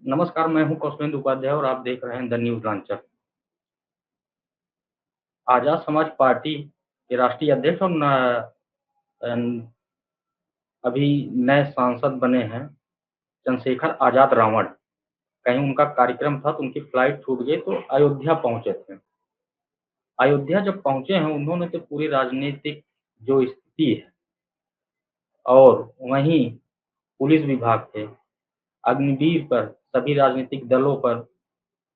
नमस्कार, मैं हूँ कौशलेंद्र उपाध्याय और आप देख रहे हैं द न्यूज़ लॉन्चर। आज़ाद समाज पार्टी के राष्ट्रीय अध्यक्ष और अन अभी नए सांसद बने हैं चंद्रशेखर आज़ाद रावण। कहीं उनका कार्यक्रम था तो उनकी फ्लाइट छूट गई तो अयोध्या पहुँचे थे। अयोध्या जब पहुँचे हैं उन्होंने तो पूरी राजनीतिक जो स्थिति है और वहीं पुलिस विभाग पे, अग्निवीर पर, सभी राजनीतिक दलों पर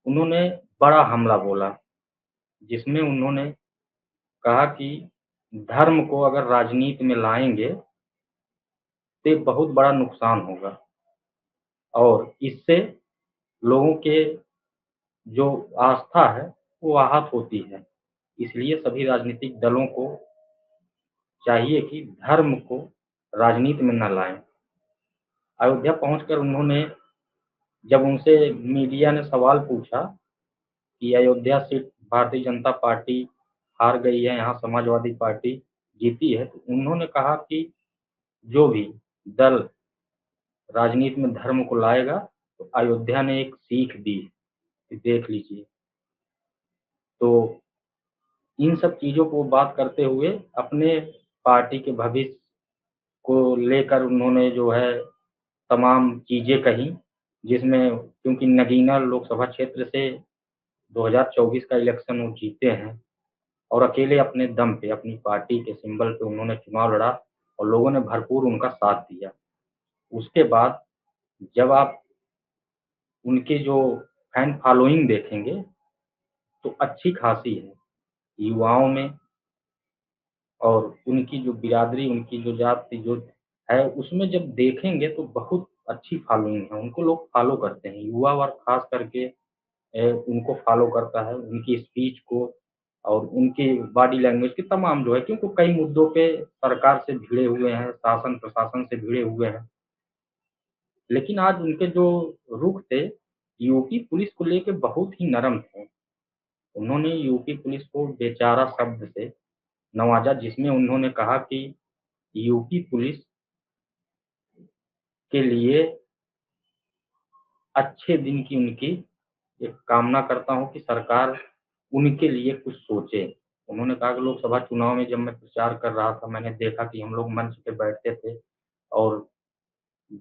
उन्होंने बड़ा हमला बोला, जिसमें उन्होंने कहा कि धर्म को अगर राजनीति में लाएँगे, तो एक बहुत बड़ा नुकसान होगा और इससे लोगों के जो आस्था है, वो आहत होती है। इसलिए सभी राजनीतिक दलों को चाहिए कि धर्म को राजनीति में न लाएँ। अयोध्या पहुँचकर उन्होंने जब उनसे मीडिया ने सवाल पूछा कि अयोध्या सीट भारतीय जनता पार्टी हार गई है, यहाँ समाजवादी पार्टी जीती है, तो उन्होंने कहा कि जो भी दल राजनीति में धर्म को लाएगा, तो अयोध्या ने एक सीख दी कि देख लीजिए। तो इन सब चीज़ों को बात करते हुए अपने पार्टी के भविष्य को लेकर उन्होंने जो है तमाम चीज़ें कहीं, जिसमें क्योंकि नगीना लोकसभा क्षेत्र से 2024 का इलेक्शन वो जीते हैं और अकेले अपने दम पे, अपनी पार्टी के सिंबल पे उन्होंने चुनाव लड़ा और लोगों ने भरपूर उनका साथ दिया। उसके बाद जब आप उनके जो फैन फॉलोइंग देखेंगे, तो अच्छी खासी है। युवाओं में और उनकी जो बिरादरी, उनकी जो जाति जो है, उसमें जब देखेंगे तो बहुत अच्छी फॉलोइंग है, उनको लोग फॉलो करते हैं। युवा वर्ग खास करके उनको फॉलो करता है, उनकी स्पीच को और उनकी बॉडी लैंग्वेज के तमाम जो है क्योंकि कई मुद्दों पे सरकार से भिड़े हुए हैं, शासन प्रशासन से भिड़े हुए हैं। लेकिन आज उनके जो रुख थे, यूपी पुलिस को लेके बहुत ही नरम थे। उन्होंने यूपी पुलिस को बेचारा शब्द से नवाजा, जिसमें उन्होंने कहा कि यूपी पुलिस के लिए अच्छे दिन की उनकी एक कामना करता हूँ कि सरकार उनके लिए कुछ सोचे। उन्होंने कहा कि लोकसभा चुनाव में जब मैं प्रचार कर रहा था, मैंने देखा कि हम लोग मंच पे बैठते थे और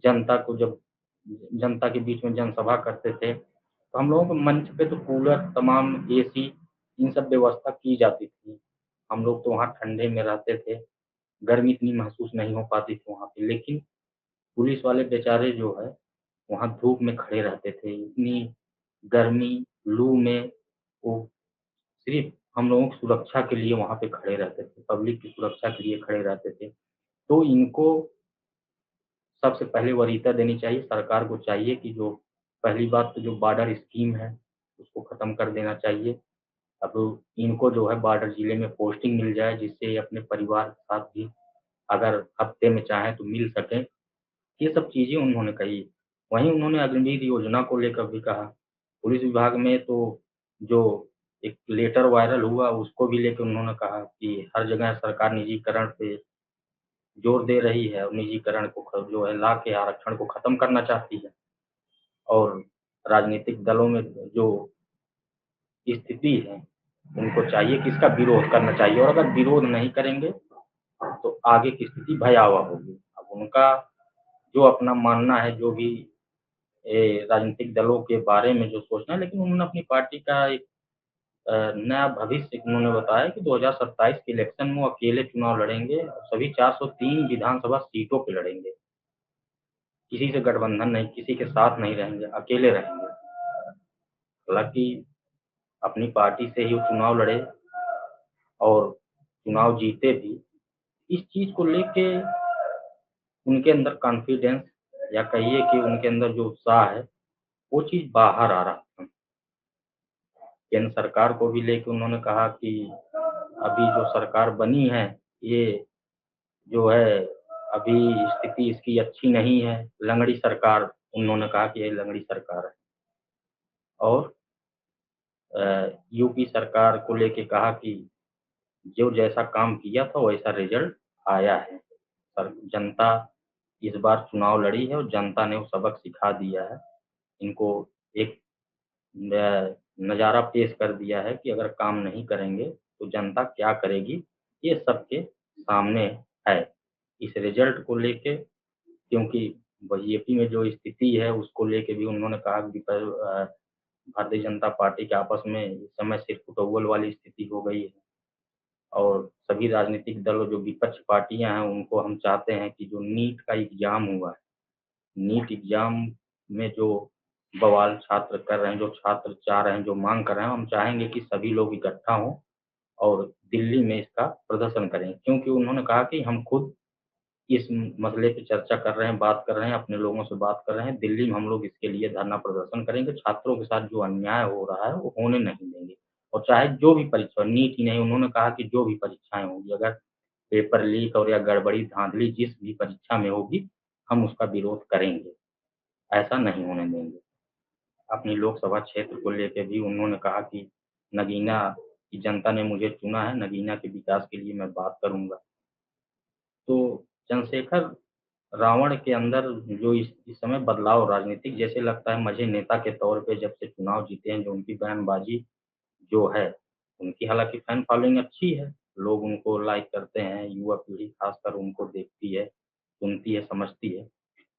जनता को जब जनता के बीच में जनसभा करते थे, तो हम लोगों को मंच पे तो कूलर, तमाम एसी, इन सब व्यवस्था की जाती थी। हम लोग तो वहाँ ठंडे में रहते थे, गर्मी इतनी महसूस नहीं हो पाती थी वहाँ पे। लेकिन पुलिस वाले बेचारे जो है, वहाँ धूप में खड़े रहते थे, इतनी गर्मी, लू में वो सिर्फ़ हम लोगों की सुरक्षा के लिए वहाँ पे खड़े रहते थे, पब्लिक की सुरक्षा के लिए खड़े रहते थे। तो इनको सबसे पहले वरीयता देनी चाहिए, सरकार को चाहिए कि जो पहली बात तो जो बॉर्डर स्कीम है, उसको ख़त्म कर देना चाहिए। अब इनको जो है बॉर्डर ज़िले में पोस्टिंग मिल जाए, जिससे ये अपने परिवार के साथ भी अगर हफ़्ते में चाहें तो मिल सकें। ये सब चीज़ें उन्होंने कही। वहीं उन्होंने अग्निवीर योजना को लेकर भी कहा। पुलिस विभाग में तो जो एक लेटर वायरल हुआ, उसको भी लेके उन्होंने कहा कि हर जगह सरकार निजीकरण पे जोर दे रही है और निजीकरण को जो है ला के आरक्षण को खत्म करना चाहती है और राजनीतिक दलों में जो स्थिति है, उनको चाहिए कि इसका विरोध करना चाहिए और अगर विरोध नहीं करेंगे, तो आगे की स्थिति भयावह होगी। अब उनका जो अपना मानना है, जो भी राजनीतिक दलों के बारे में जो सोचना है, लेकिन उन्होंने अपनी पार्टी का एक नया भविष्य उन्होंने बताया कि 2027 के इलेक्शन में वो अकेले चुनाव लड़ेंगे और सभी 403 विधानसभा सीटों पे लड़ेंगे। किसी से गठबंधन नहीं, किसी के साथ नहीं रहेंगे, अकेले रहेंगे। हालाँकि अपनी पार्टी से ही वो चुनाव लड़े और चुनाव जीते भी। इस चीज़ को लेके उनके अंदर कॉन्फिडेंस या कहिए कि उनके अंदर जो उत्साह है, वो चीज़ बाहर आ रहा था। केंद्र सरकार को भी लेके उन्होंने कहा कि अभी जो सरकार बनी है, ये जो है अभी स्थिति इसकी अच्छी नहीं है, लंगड़ी सरकार, उन्होंने कहा कि ये लंगड़ी सरकार है। और यूपी सरकार को लेके कहा कि जो जैसा काम किया था वैसा रिजल्ट आया है। पर जनता इस बार चुनाव लड़ी है और जनता ने वो सबक सिखा दिया है। इनको एक न नज़ारा पेश कर दिया है कि अगर काम नहीं करेंगे, तो जनता क्या करेगी, ये सबके सामने है। इस रिज़ल्ट को लेके क्योंकि बीजेपी में जो स्थिति है, उसको लेके भी उन्होंने कहा कि भारतीय जनता पार्टी के आपस में इस समय सिर-फुटौवल वाली स्थिति हो गई है और सभी राजनीतिक दल जो विपक्ष पार्टियाँ हैं, उनको हम चाहते हैं कि जो नीट का एग्ज़ाम हुआ है, नीट एग्ज़ाम में जो बवाल छात्र कर रहे हैं, जो छात्र चाह रहे हैं, जो माँग कर रहे हैं, हम चाहेंगे कि सभी लोग इकट्ठा हों और दिल्ली में इसका प्रदर्शन करें। क्योंकि उन्होंने कहा कि हम खुद इस मसले पे चर्चा कर रहे हैं, बात कर रहे हैं, अपने लोगों से बात कर रहे हैं, दिल्ली में हम लोग इसके लिए धरना प्रदर्शन करेंगे, छात्रों के साथ जो अन्याय हो रहा है, वो होने नहीं देंगे। और चाहे जो भी परीक्षा नीट ही नहीं, उन्होंने कहा कि जो भी परीक्षाएँ होंगी, अगर पेपर लीक और या गड़बड़ी, धाँधली जिस भी परीक्षा में होगी, हम उसका विरोध करेंगे, ऐसा नहीं होने देंगे। अपनी लोकसभा क्षेत्र को लेके भी उन्होंने कहा कि नगीना की जनता ने मुझे चुना है, नगीना के विकास के लिए मैं बात करूँगा। तो चंद्रशेखर रावण के अंदर जो इस समय बदलाव राजनीतिक जैसे लगता है मुझे नेता के तौर पे जब से चुनाव जीते हैं, जो उनकी बयानबाज़ी जो है, उनकी हालाँकि फैन फॉलोइंग अच्छी है। लोग उनको लाइक करते हैं, युवा पीढ़ी ख़ासकर उनको देखती है, सुनती है, समझती है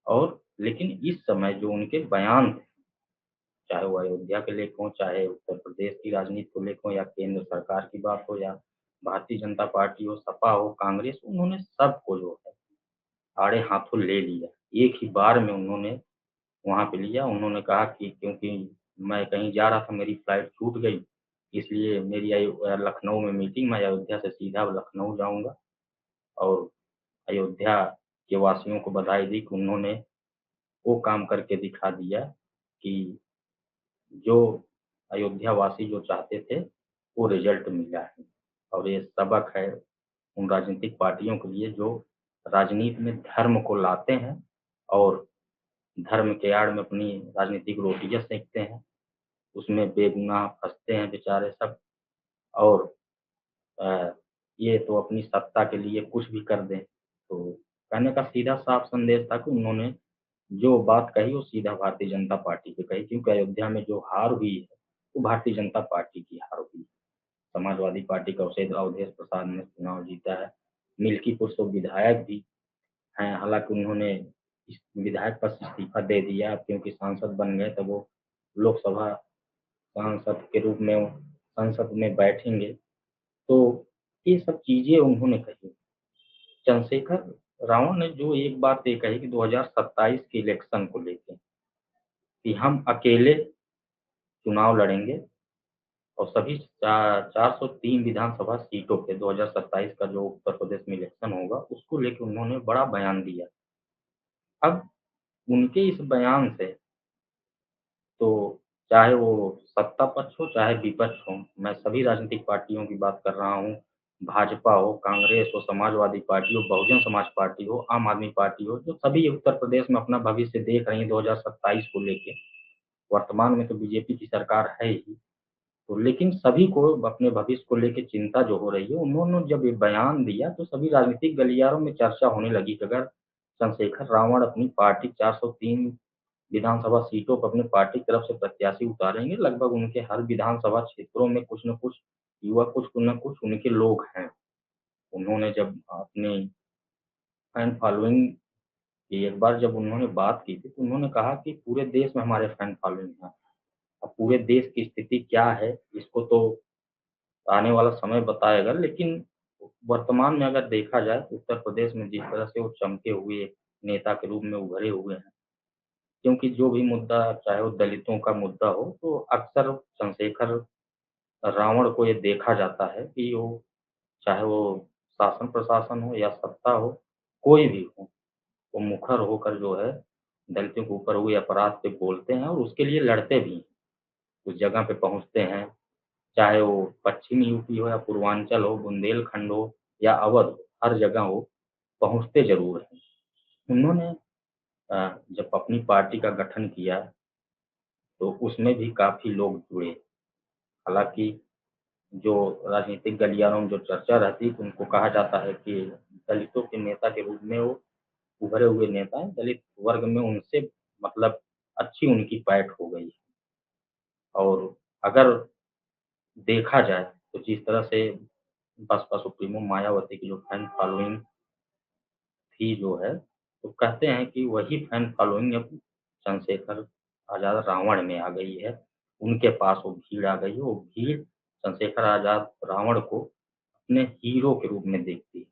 और लेकिन इस समय जो उनके बयान थे, चाहे वो अयोध्या के लेके हों, चाहे उत्तर प्रदेश की राजनीति को लेके हों या केंद्र सरकार की बात हो या भारतीय जनता पार्टी हो, सपा हो, कांग्रेस, उन्होंने सबको जो है आड़े हाथों ले लिया। एक ही बार में उन्होंने वहाँ पे लिया। उन्होंने कहा कि क्योंकि मैं कहीं जा रहा था, मेरी फ्लाइट छूट गई, इसलिए मेरी लखनऊ में मीटिंग, मैं अयोध्या से सीधा लखनऊ जाऊँगा और अयोध्या के वासियों को बधाई दी कि उन्होंने वो काम करके दिखा दिया कि जो अयोध्या वासी जो चाहते थे, वो रिज़ल्ट मिला है। और ये सबक है उन राजनीतिक पार्टियों के लिए जो राजनीति में धर्म को लाते हैं और धर्म के आड़ में अपनी राजनीतिक रोटियाँ सेंकते हैं, उसमें बेगुनाह फँसते हैं बेचारे सब और अ, ये तो अपनी सत्ता के लिए कुछ भी कर दें। तो कहने का सीधा साफ संदेश था कि उन्होंने जो बात कही वो सीधा भारतीय जनता पार्टी पे कही क्योंकि अयोध्या में जो हार हुई है, वो भारतीय जनता पार्टी की हार हुई। समाजवादी पार्टी का अवधेश अवधेश प्रसाद ने चुनाव जीता है। मिल्कीपुर से विधायक भी हैं, हालाँकि उन्होंने इस विधायक पद से इस्तीफ़ा दे दिया अब क्योंकि सांसद बन गए तो वो लोकसभा सांसद के रूप में वो संसद में बैठेंगे। तो ये सब चीज़ें उन्होंने कही। चंद्रशेखर रावण ने जो एक बात ये कही कि 2027 के इलेक्शन को लेके कि हम अकेले चुनाव लड़ेंगे और सभी 403 विधानसभा सीटों पे 2027 का जो उत्तर प्रदेश में इलेक्शन होगा, उसको लेके उन्होंने बड़ा बयान दिया। अब उनके इस बयान से तो चाहे वो सत्ता पक्ष हो, चाहे विपक्ष हो, मैं सभी राजनीतिक पार्टियों की बात कर रहा हूँ। भाजपा हो, कांग्रेस हो, समाजवादी पार्टी हो, बहुजन समाज पार्टी हो, आम आदमी पार्टी हो, जो सभी उत्तर प्रदेश में अपना भविष्य देख रही हैं 2027 को लेके। वर्तमान में तो बीजेपी की सरकार है ही, तो लेकिन सभी को अपने भविष्य को लेके चिंता जो हो रही है, उन्होंने जब ये बयान दिया तो सभी राजनीतिक गलियारों में चर्चा होने लगी कि अगर चंद्रशेखर रावण अपनी पार्टी 403 विधानसभा सीटों पर अपनी पार्टी की तरफ से प्रत्याशी उतारेंगे, लगभग उनके हर विधानसभा क्षेत्रों में कुछ न कुछ युवा, कुछ न कुछ उनके लोग हैं। उन्होंने जब अपनी फैन फॉलोइंग की एक बार जब उन्होंने बात की थी, तो उन्होंने कहा कि पूरे देश में हमारे फैन फॉलोइंग हैं। अब पूरे देश की स्थिति क्या है, इसको तो आने वाला समय बताएगा, लेकिन वर्तमान में अगर देखा जाए तो उत्तर प्रदेश में जिस तरह से वो चमके हुए एक नेता के रूप में उभरे हुए हैं, क्योंकि जो भी मुद्दा चाहे वो दलितों का मुद्दा हो, तो अक्सर चंद्रशेखर रावण को ये देखा जाता है कि वो चाहे वो शासन प्रशासन हो या सत्ता हो, कोई भी हो, वो मुखर होकर जो है दलितों के ऊपर हुए अपराध पे बोलते हैं और उसके लिए लड़ते भी हैं। उस जगह पे पहुँचते हैं, चाहे वो पश्चिम यूपी हो या पूर्वांचल हो, बुंदेलखंड हो या अवध हो, हर जगह वो पहुँचते ज़रूर हैं। उन्होंने जब अपनी पार्टी का गठन किया, तो उसमें भी काफ़ी लोग जुड़े। हालाँकि जो राजनीतिक गलियारों में जो चर्चा रहती है, तो उनको कहा जाता है कि दलितों के नेता के रूप में वो उभरे हुए नेता हैं, दलित वर्ग में उनसे मतलब अच्छी उनकी पैठ हो गई है। और अगर देखा जाए तो जिस तरह से बसपा सुप्रीमो मायावती की जो फैन फॉलोइंग थी जो है, तो कहते हैं कि वही फैन फॉलोइंग अब चंद्रशेखर आज़ाद रावण में आ गई है। उनके पास वो भीड़ आ गई है, वो भीड़ चंद्रशेखर आज़ाद रावण को अपने हीरो के रूप में देखती है।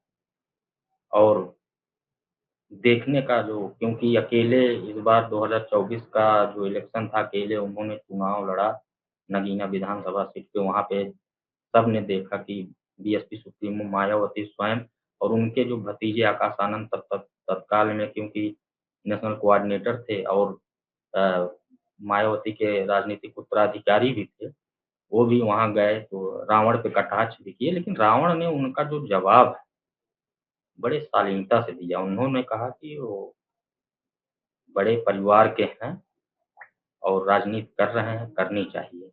और देखने का जो क्योंकि अकेले इस बार 2024 का जो इलेक्शन था, अकेले उन्होंने चुनाव लड़ा नगीना विधानसभा सीट पे, वहाँ पे सबने देखा कि बीएसपी सुप्रीमो मायावती स्वयं और उनके जो भतीजे आकाश आनंद तत्काल में क्योंकि नेशनल कोऑर्डिनेटर थे और अ, मायावती के राजनीतिक उत्तराधिकारी भी थे, वो भी वहाँ गए तो रावण पे कटाक्ष भी किए, लेकिन रावण ने उनका जो जवाब है, बड़े शालीनता से दिया। उन्होंने कहा कि वो बड़े परिवार के हैं और राजनीति कर रहे हैं, करनी चाहिए।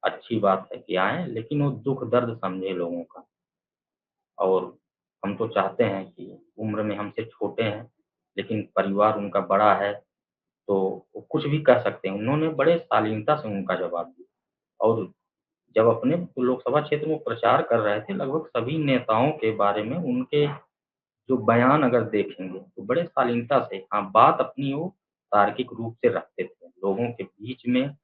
अच्छी बात है कि आएँ, लेकिन वो दुःख दर्द समझे लोगों का। और हम तो चाहते हैं कि उम्र में हमसे छोटे हैं, लेकिन परिवार उनका बड़ा है, तो वो कुछ भी कह सकते हैं। उन्होंने बड़े शालीनता से उनका जवाब दिया और जब अपने लोकसभा क्षेत्र में प्रचार कर रहे थे, लगभग सभी नेताओं के बारे में उनके जो बयान अगर देखेंगे, तो बड़े शालीनता से हाँ, बात अपनी वो तार्किक रूप से रखते थे। लोगों के बीच में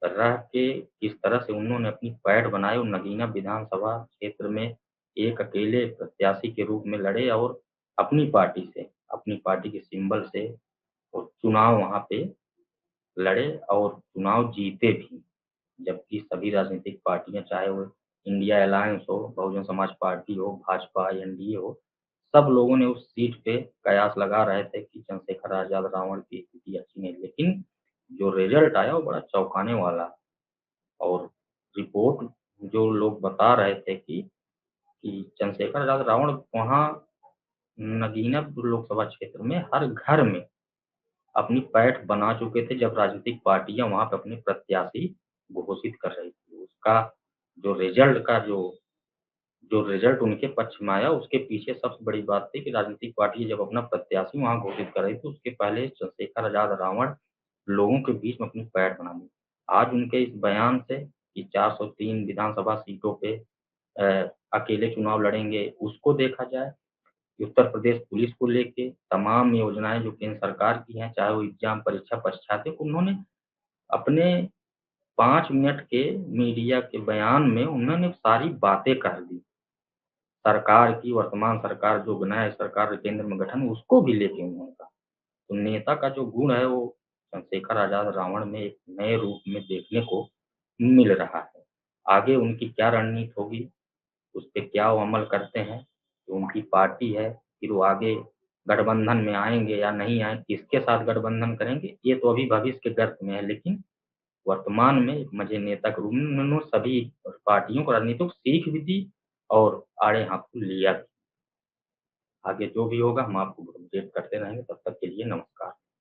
रह के किस तरह से उन्होंने अपनी पैठ बनाई और नगीना विधानसभा क्षेत्र में एक अकेले प्रत्याशी के रूप में लड़े और अपनी पार्टी के सिंबल से वो चुनाव वहाँ पे लड़े और चुनाव जीते भी। जबकि सभी राजनीतिक पार्टियाँ चाहे वो इंडिया अलायंस हो, बहुजन समाज पार्टी हो, भाजपा, एनडीए हो, सब लोगों ने उस सीट पे कयास लगा रहे थे कि चंद्रशेखर आज़ाद रावण की स्थिति अच्छी नहीं, लेकिन जो रिजल्ट आया वो बड़ा चौंकाने वाला। और रिपोर्ट जो लोग बता रहे थे कि चंद्रशेखर आज़ाद रावण वहाँ नगीना लोकसभा क्षेत्र में हर घर में अपनी पैठ बना चुके थे जब राजनीतिक पार्टियां वहां पे अपने प्रत्याशी घोषित कर रही थी। उसका जो रिजल्ट का जो रिजल्ट उनके पक्ष में आया उसके पीछे सबसे बड़ी बात थी कि राजनीतिक पार्टी जब अपना प्रत्याशी वहां घोषित कर रही थी उसके पहले चंद्रशेखर आजाद रावण लोगों के बीच में अपनी पैठ बना दी। आज उनके इस बयान से कि 403 विधानसभा सीटों पे अकेले चुनाव लड़ेंगे, उसको देखा जाए कि उत्तर प्रदेश पुलिस को लेके तमाम योजनाएँ जो केंद्र सरकार की हैं, चाहे वो एग्ज़ाम परीक्षा पश्चात उन्होंने अपने 5 मिनट के मीडिया के बयान में उन्होंने सारी बातें कह दी। सरकार की वर्तमान सरकार जो नया सरकार केंद्र में गठन उसको भी लेके उन्होंने कहा। तो नेता का जो गुण है वो चंद्रशेखर आज़ाद रावण में एक नए रूप में देखने को मिल रहा है। आगे उनकी क्या रणनीति होगी उस पे क्या वो अमल करते हैं, तो उनकी पार्टी है, फिर वो आगे गठबंधन में आएँगे या नहीं आएँ, किसके साथ गठबंधन करेंगे, ये तो अभी भविष्य के गर्त में है। लेकिन वर्तमान में एक मझे नेता के रूप में उन्होंने सभी पार्टियों को राजनीतिक सीख भी दी और आड़े हाथों लिया भी। आगे जो भी होगा हम आपको अपडेट करते रहेंगे, तब तक के लिए नमस्कार।